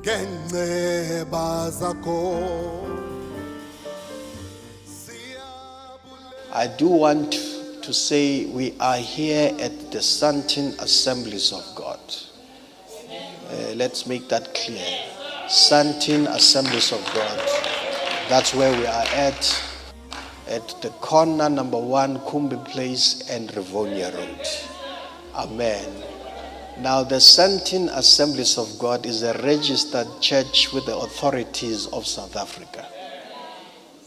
I do want to say we are here at the Sandton Assemblies of God. Let's make that clear. Sandton Assemblies of God. That's where we are at the corner number 1 Kumbi Place and Rivonia Road. Amen. Now the Sandton Assemblies of God is a registered church with the authorities of South Africa.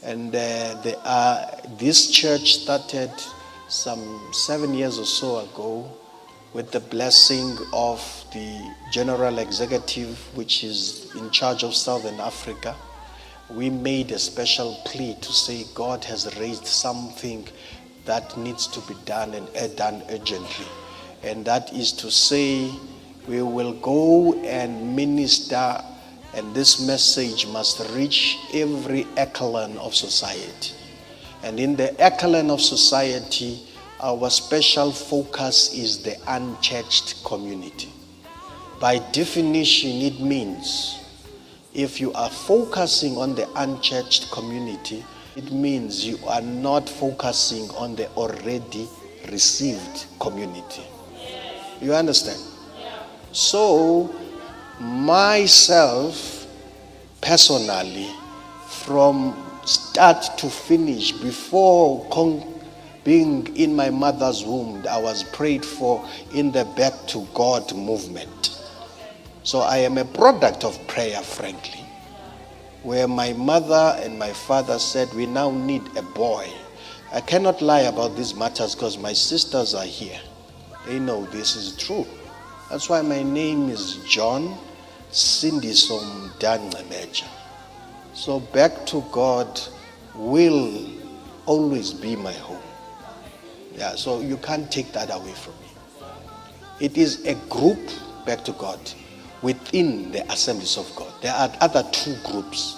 And this church started some 7 years or so ago with the blessing of the General Executive, which is in charge of Southern Africa. We made a special plea to say God has raised something that needs to be done and done urgently. And that is to say we will go and minister, and this message must reach every echelon of society. And in the echelon of society, our special focus is the unchurched community. By definition, it means if you are focusing on the unchurched community, it means you are not focusing on the already received community. You understand? So, myself, personally, from start to finish, before being in my mother's womb, I was prayed for in the Back to God movement. So I am a product of prayer, frankly, where my mother and my father said, we now need a boy. I cannot lie about these matters because my sisters are here. They know this is true. That's why my name is John Ngcebetsha. So Back to God will always be my home. Yeah, so you can't take that away from me. It is a group, Back to God, within the Assemblies of God. There are other 2 groups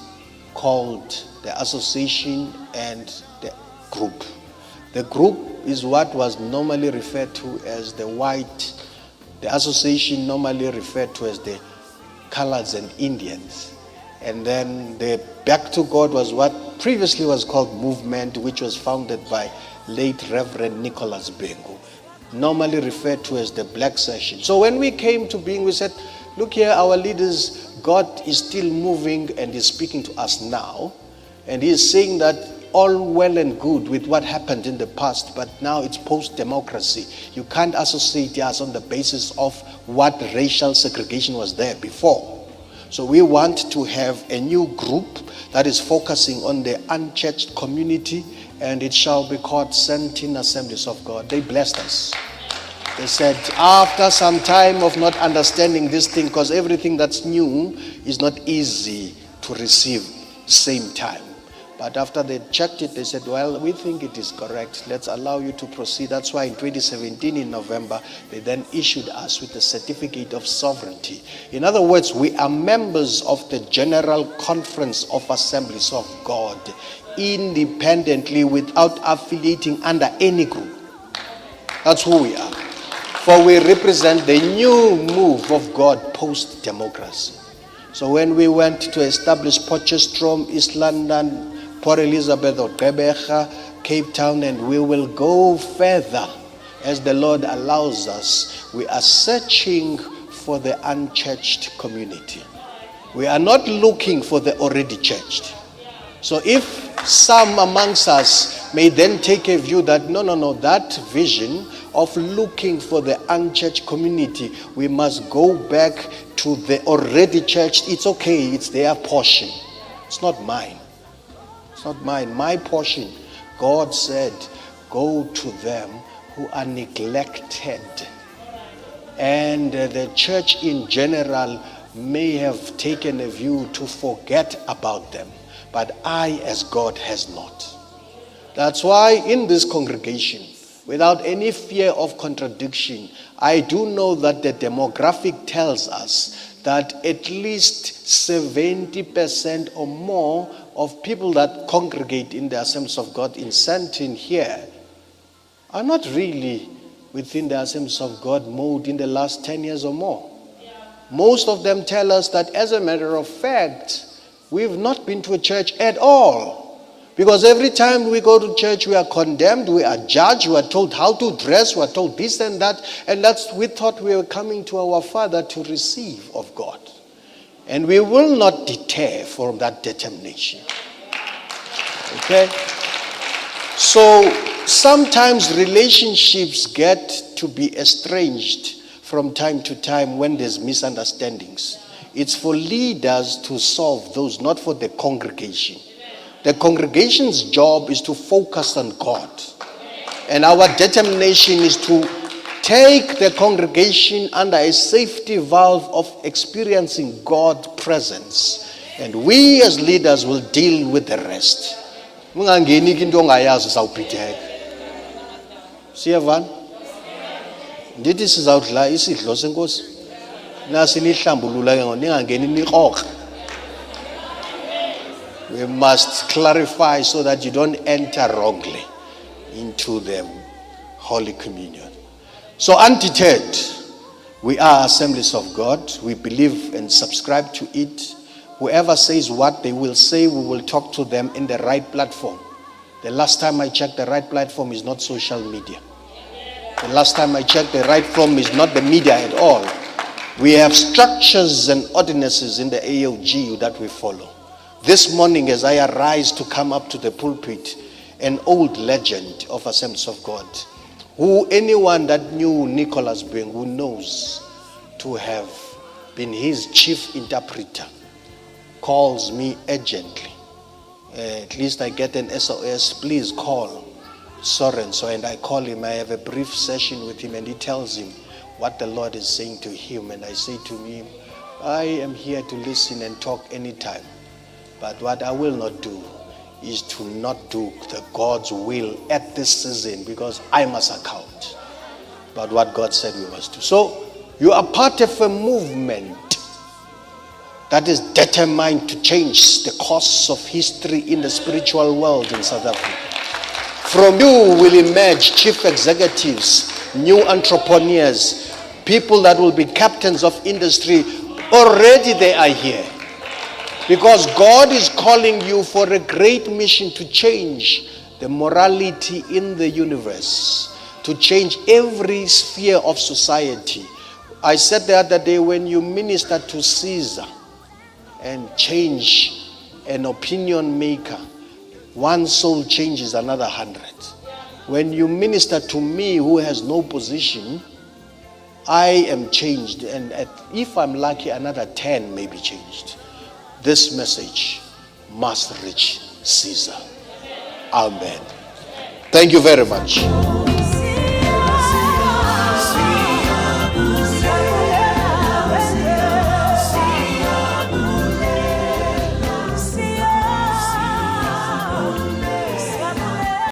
called the Association and the Group. The group is what was normally referred to as the white. The association normally referred to as the colors and Indians. And then the Back to God was what previously was called Movement, which was founded by late Reverend Nicholas Bengu, normally referred to as the Black Session. So when we came to being, we said, look here, our leaders, God is still moving and is speaking to us now. And he is saying that all well and good with what happened in the past, but now it's post-democracy. You can't associate us on the basis of what racial segregation was there before. So we want to have a new group that is focusing on the unchurched community, and it shall be called Sandton Assemblies of God. They blessed us. They said, after some time of not understanding this thing, because everything that's new is not easy to receive same time. But after they checked it, they said, well, we think it is correct. Let's allow you to proceed. That's why in 2017, in November, they then issued us with a certificate of sovereignty. In other words, we are members of the General Conference of Assemblies of God, independently, without affiliating under any group. That's who we are. For we represent the new move of God post-democracy. So when we went to establish Potchefstroom, East London, Port Elizabeth or Ngcebetsha, Cape Town, and we will go further as the Lord allows us, we are searching for the unchurched community. We are not looking for the already churched. So if some amongst us may then take a view that no, that vision of looking for the unchurched community, we must go back to the already churched. It's okay, it's their portion. It's not mine. It's not mine. My portion, God said, go to them who are neglected. And the church in general may have taken a view to forget about them. But I, as God, has not. That's why in this congregation, without any fear of contradiction, I do know that the demographic tells us that at least 70% or more of people that congregate in the Assemblies of God in Sandton here are not really within the Assemblies of God mode in the last 10 years or more. Most of them tell us that, as a matter of fact, we've not been to a church at all. Because every time we go to church, we are condemned, we are judged, we are told how to dress, we are told this and that. And we thought we were coming to our Father to receive of God. And we will not deter from that determination. Okay? So sometimes relationships get to be estranged from time to time when there's misunderstandings. It's for leaders to solve those, not for the congregation. The congregation's job is to focus on God. And our determination is to take the congregation under a safety valve of experiencing God's presence. And we as leaders will deal with the rest. Siyavana? Ndithi sizawudla isidlo senkosi. Nasi nihlambulula ke ngoba ningangeni niqoqa. We must clarify so that you don't enter wrongly into the Holy Communion. So undeterred, we are assemblies of God. We believe and subscribe to it. Whoever says what they will say, we will talk to them in the right platform. The last time I checked, the right platform is not social media. The last time I checked, the right platform is not the media at all. We have structures and ordinances in the AOG that we follow. This morning, as I arise to come up to the pulpit, an old legend of Assemblies of God, who anyone that knew Nicholas Beng, who knows to have been his chief interpreter, calls me urgently. At least I get an SOS, please call Soren. So, and I call him, I have a brief session with him, and he tells him what the Lord is saying to him. And I say to him, I am here to listen and talk anytime. But what I will not do is to not do the God's will at this season, because I must account about what God said we must do. So you are part of a movement that is determined to change the course of history in the spiritual world in South Africa. From you will emerge chief executives, new entrepreneurs, people that will be captains of industry. Already they are here. Because God is calling you for a great mission to change the morality in the universe, to change every sphere of society. I said the other day, when you minister to Caesar and change an opinion maker, one soul changes another 100. When you minister to me who has no position, I am changed, and if I'm lucky, another 10 may be changed. This message must reach Caesar. Amen. Thank you very much.